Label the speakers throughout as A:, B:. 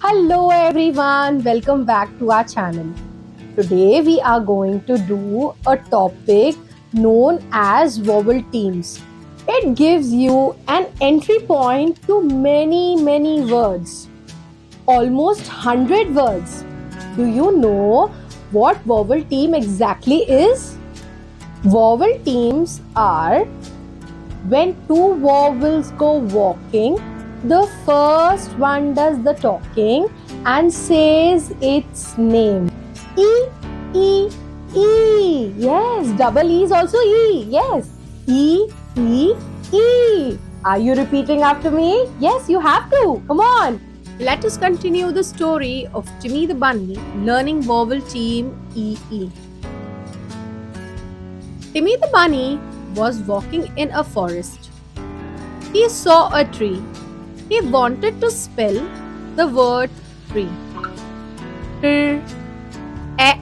A: Hello everyone, welcome back to our channel. Today we are going to do a topic known as vowel teams. It gives you an entry point to many words, almost 100 words. Do you know what vowel team exactly is? Vowel teams are when two vowels go walking, the first one does the talking and says its name. E, E, E. Yes, double E is also E. Yes, E, E, E. Are you repeating after me? Yes, you have to. Come on. Let us continue the story of Timmy the Bunny learning vowel team EE. Timmy the Bunny was walking in a forest. He saw a tree. He wanted to spell the word tree. Tr, e,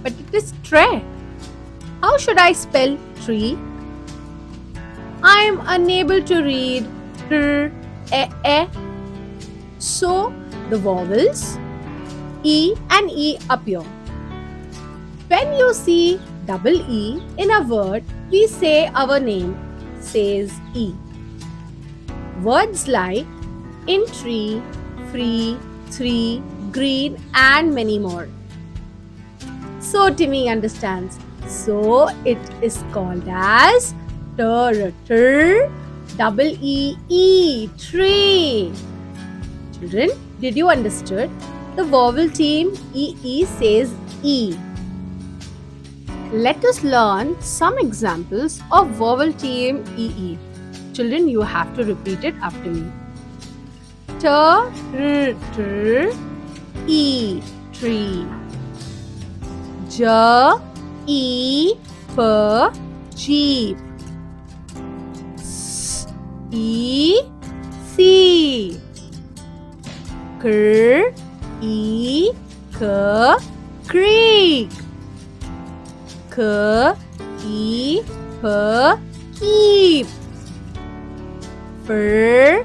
A: but it is tre. How should I spell tree? I am unable to read tr, e. So the vowels E and E appear. When you see double E in a word, we say our name, says E. Words like in tree, free, three, green, and many more. So Timmy understands. So it is called as double E, tree. Children, did you understood? The vowel team EE says E. Let us learn some examples of vowel team EE. Children, you have to repeat it after me. Tr, E, tree. J, E, P, jeep. S, E, sea. Kr, E, k, creek. K, E, P, keep. Fr,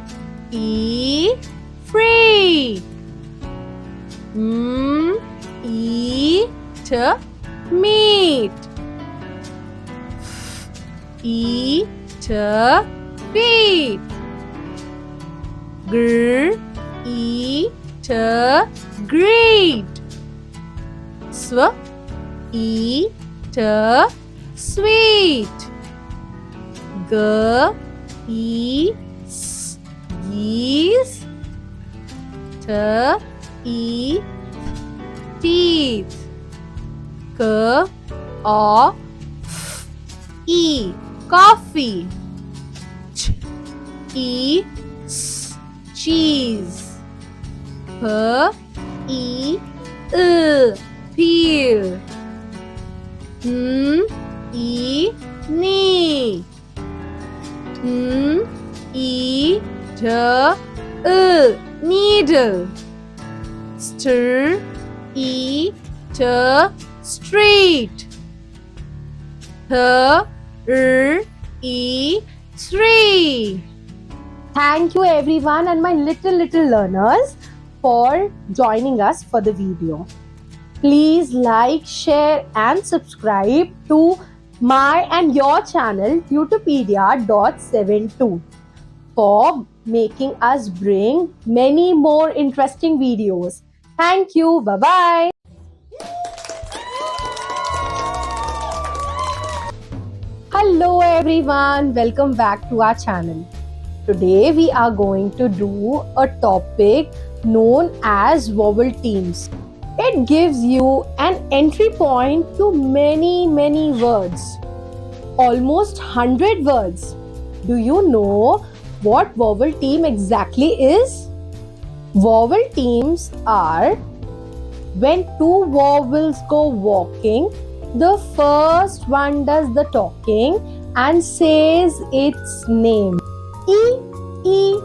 A: E, free. M, E, t, meat. F, E, t, feet. Gr, E, t, great. Sw, E, t, sweet. G, E, s, geese. T, E, teeth. K, O, f, E, coffee. Ch, E, s, cheese. P, E, peel. N, E, knee. N, E, d, needle. St, E, t, street. Th, E, tree. Thank you everyone and my little learners for joining us for the video. Please like, share and subscribe to my and your channel Tutopedia.72 for making us bring many more interesting videos. Thank you. Bye-bye. Hello everyone, welcome back to our channel. Today we are going to do a topic known as vowel teams. It gives you an entry point to many words, almost 100 words. Do you know what vowel team exactly is? Vowel teams are when two vowels go walking, the first one does the talking and says its name. E, E,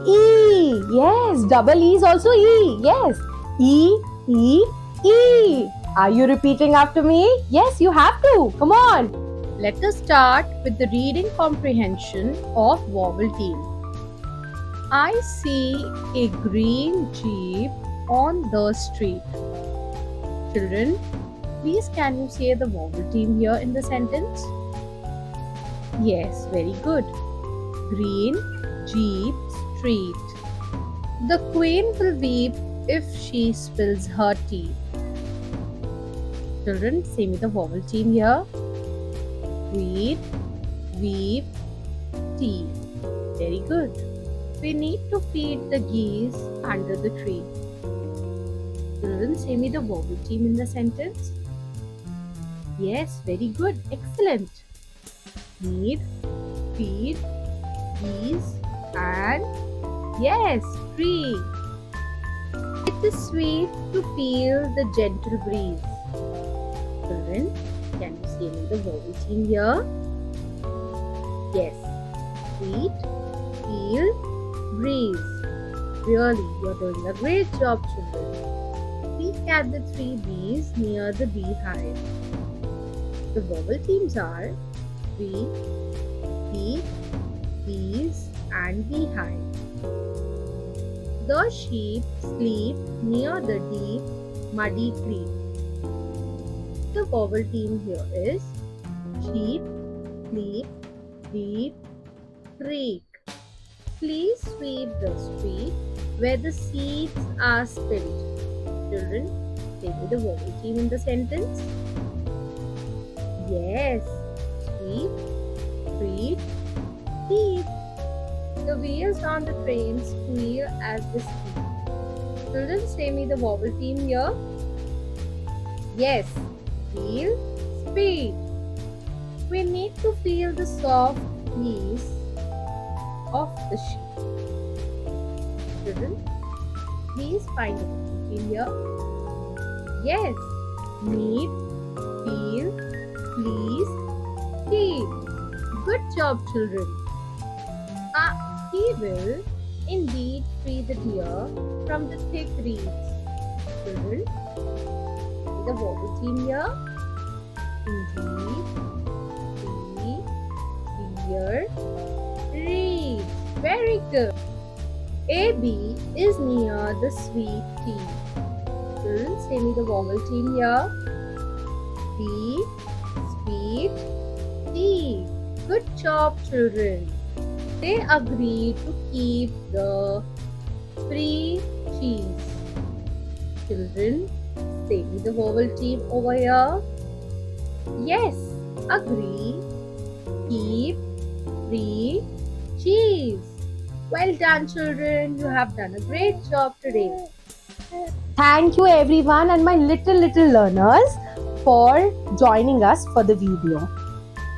A: E. Yes, double E is also E. Yes, E, E, E. Are you repeating after me? Yes, you have to. Come on. Let us start with the reading comprehension of vowel team. I see a green jeep on the street. Children, please can you say the vowel team here in the sentence? Yes, very good. Green jeep street. The queen will weep if she spills her tea. Children, say me the vowel team here. Read, weep, tea. Very good. We need to feed the geese under the tree. Children, say me the vowel team in the sentence. Yes, very good. Excellent. Need, feed, geese, and yes, tree. It is sweet to feel the gentle breeze. Children, can you say me the vowel team here? Yes. Sweet, feel, breeze. Really, you're doing a great job, children. Please catch the three bees near the beehive. The vowel teams are bee, bee, bees, and beehive. The sheep sleep near the deep, muddy creek. The vowel team here is sheep, sleep, deep, creek. Please sweep the street where the seeds are spilled. Children, say me the vowel team in the sentence. Yes, sweep, sweep, deep. The wheels on the train squeal as they speed. Children, say me the vowel team here. Yes, feel, speed. We need to feel the soft fleece of the sheep. Children, please find the vowel team here. Yes, need, feel, please, feel. Good job, children. He will indeed free the deer from the thick reeds. Children, the vowel team here. Indeed, free, deer, reeds. Very good. AB is near the sweet tea. Children, say me the vowel team here. B, sweet, tea. Good job, children. They agreed to keep the free cheese. Children, say me the vowel team over here. Yes, agree, keep, free, cheese. Well done, children. You have done a great job today. Thank you, everyone, and my little learners for joining us for the video.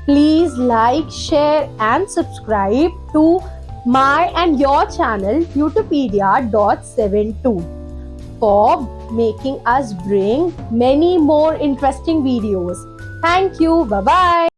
A: Please like, share, and subscribe to my and your channel Utopedia.72 for making us bring many more interesting videos. Thank you. Bye bye.